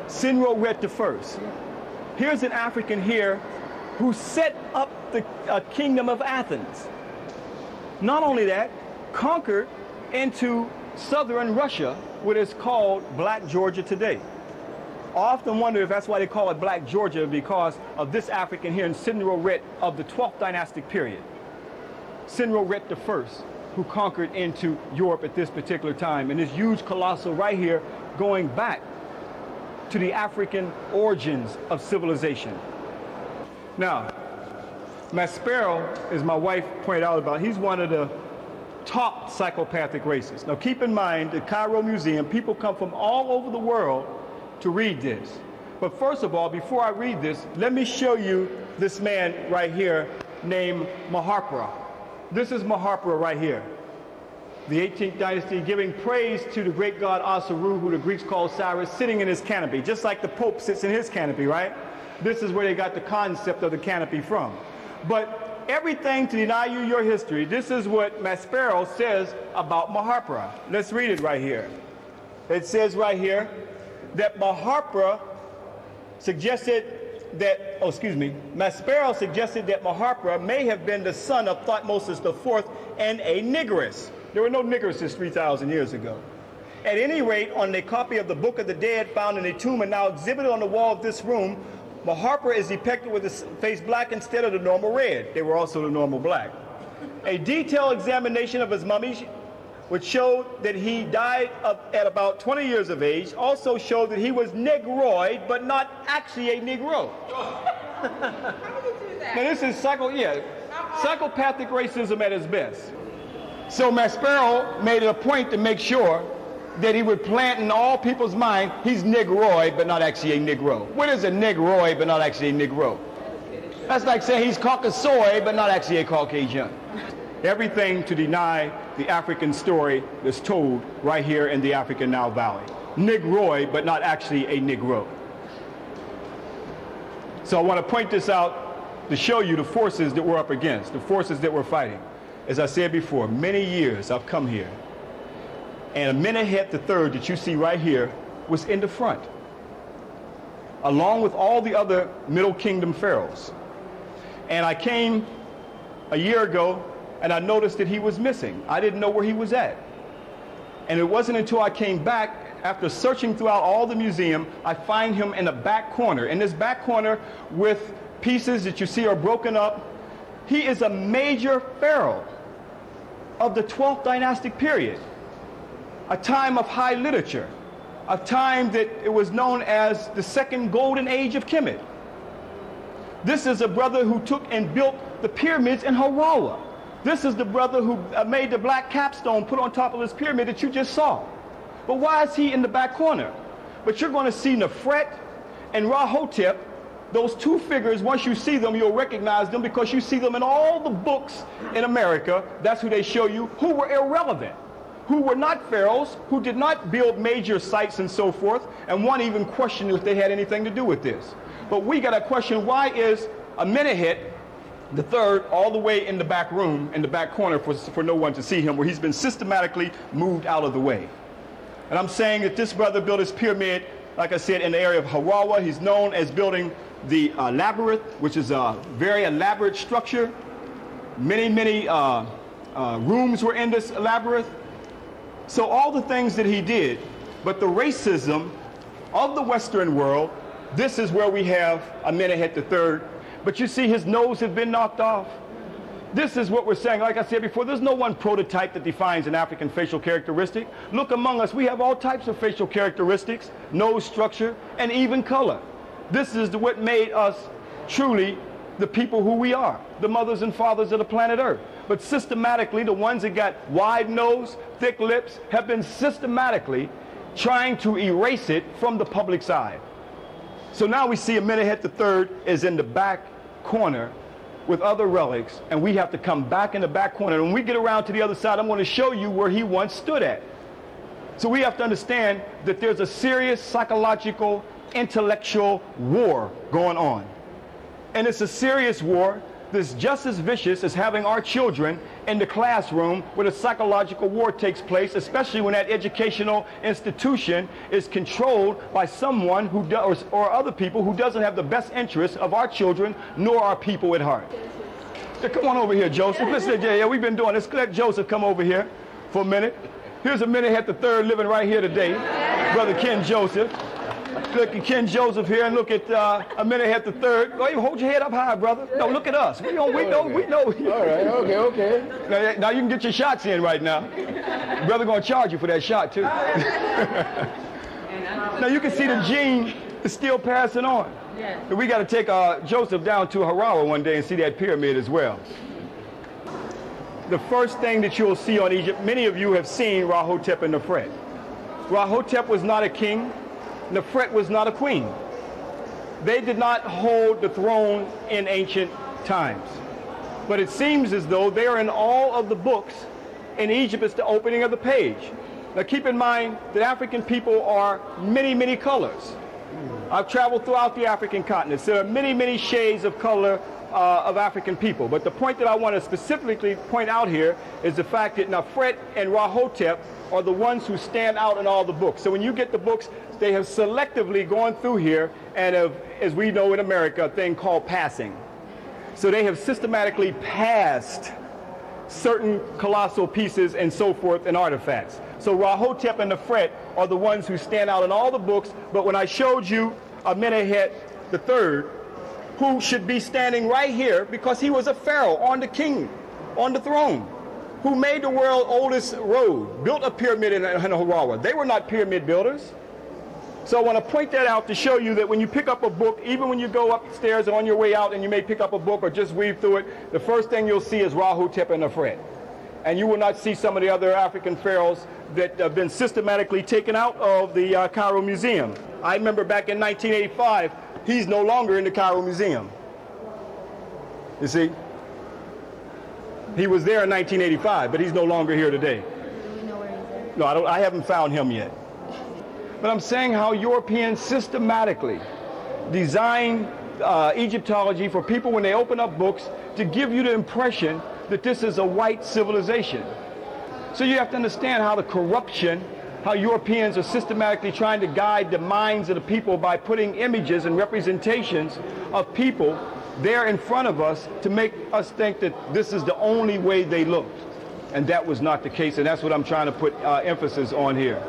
Senro-Ret I. Here's an African here who set up the kingdom of Athens. Not only that, conquered into southern Russia, what is called Black Georgia today. I often wonder if that's why they call it Black Georgia, because of this African here in Senro-Ret of the 12th dynastic period. Senro-Ret I, who conquered into Europe at this particular time, and this huge colossal right here going back to the African origins of civilization. Now, Maspero, as my wife pointed out about, he's one of the top psychopathic races. Now keep in mind, the Cairo Museum, people come from all over the world to read this. But first of all, before I read this, let me show you this man right here named Maharpura. This is Maharpura right here, the 18th dynasty, giving praise to the great god Osiris, who the Greeks call Cyrus, sitting in his canopy, just like the Pope sits in his canopy, right? This is where they got the concept of the canopy from. But everything to deny you your history, this is what Maspero says about Maharpura. Let's read it right here. It says right here that Maharpura suggested that, Maspero suggested that Maharpura may have been the son of Thutmose IV and a negress. There were no negresses 3,000 years ago. At any rate, on a copy of the Book of the Dead found in a tomb and now exhibited on the wall of this room, Maharpura is depicted with his face black instead of the normal red. They were also the normal black. A detailed examination of his mummy, which showed that he died at about 20 years of age, also showed that he was negroid, but not actually a Negro. How did he do that? Now this is psychopathic racism at its best. So Maspero made it a point to make sure that he would plant in all people's mind, he's negroid, but not actually a Negro. What is a negroid, but not actually a Negro? That's like saying he's Caucasoid, but not actually a Caucasian. Everything to deny the African story that's told right here in the African Nile Valley. Negroid, but not actually a Negro. So I want to point this out to show you the forces that we're up against, the forces that we're fighting. As I said before, many years I've come here, and Amenhotep III that you see right here was in the front, along with all the other Middle Kingdom pharaohs. And I came a year ago, and I noticed that he was missing. I didn't know where he was at. And it wasn't until I came back, after searching throughout all the museum, I find him in the back corner. In this back corner with pieces that you see are broken up. He is a major pharaoh of the 12th dynastic period, a time of high literature, a time that it was known as the second golden age of Kemet. This is a brother who took and built the pyramids in Hawara. This is the brother who made the black capstone put on top of this pyramid that you just saw. But why is he in the back corner? But you're going to see Nefret and Rahotep, those two figures. Once you see them, you'll recognize them because you see them in all the books in America. That's who they show you, who were irrelevant, who were not pharaohs, who did not build major sites and so forth, and one even questioned if they had anything to do with this. But we got to question, why is Amenhotep the third all the way in the back room, in the back corner for no one to see him, where he's been systematically moved out of the way? And I'm saying that this brother built his pyramid, like I said, in the area of Hawara. He's known as building the labyrinth, which is a very elaborate structure. Many rooms were in this labyrinth. So all the things that he did, but the racism of the Western world, this is where we have Amenhotep III. But you see his nose has been knocked off. This is what we're saying. Like I said before, there's no one prototype that defines an African facial characteristic. Look among us, we have all types of facial characteristics, nose structure, and even color. This is what made us truly the people who we are, the mothers and fathers of the planet Earth. But systematically, the ones that got wide nose, thick lips, have been systematically trying to erase it from the public's eye. So now we see Amenhotep III is in the back corner with other relics, and we have to come back in the back corner. And when we get around to the other side, I'm going to show you where he once stood at. So we have to understand that there's a serious psychological, intellectual war going on. And it's a serious war this just as vicious as having our children in the classroom where the psychological war takes place, especially when that educational institution is controlled by someone who does, or other people who doesn't have the best interests of our children nor our people at heart. Come on over here, Joseph. Listen, yeah, we've been doing this. Let Joseph come over here for a minute. Here's Amenemhat III living right here today, Brother Ken Joseph. Look at Ken Joseph here and look at Amenemhat III. Go, hold your head up high, brother. No, look at us. We know. All right, okay. Now you can get your shots in right now. Brother gonna charge you for that shot too. Now you can see the gene is still passing on. Yes. We got to take Joseph down to Harawa one day and see that pyramid as well. The first thing that you'll see on Egypt, many of you have seen Rahotep and Nefret. Rahotep was not a king. Nefret was not a queen. They did not hold the throne in ancient times. But it seems as though they are in all of the books in Egypt. It's the opening of the page. Now keep in mind that African people are many, many colors. I've traveled throughout the African continent. There are many, many shades of color of African people. But the point that I want to specifically point out here is the fact that Nefret and Rahotep are the ones who stand out in all the books. So when you get the books, they have selectively gone through here and have, as we know in America, a thing called passing. So they have systematically passed certain colossal pieces and so forth and artifacts. So Rahotep and Nefret are the ones who stand out in all the books, but when I showed you Amenemhat III, who should be standing right here because he was a pharaoh on the throne, who made the world's oldest road, built a pyramid in Harawa. They were not pyramid builders. So I want to point that out to show you that when you pick up a book, even when you go upstairs on your way out and you may pick up a book or just read through it, the first thing you'll see is Rahotep and Nefret. And you will not see some of the other African pharaohs that have been systematically taken out of the Cairo Museum. I remember back in 1985, he's no longer in the Cairo Museum. You see? He was there in 1985, but he's no longer here today. Do we know where he's at? No, I haven't found him yet. But I'm saying how Europeans systematically design Egyptology for people when they open up books to give you the impression that this is a white civilization. So you have to understand how the corruption, how Europeans are systematically trying to guide the minds of the people by putting images and representations of people there in front of us to make us think that this is the only way they looked. And that was not the case, and that's what I'm trying to put emphasis on here.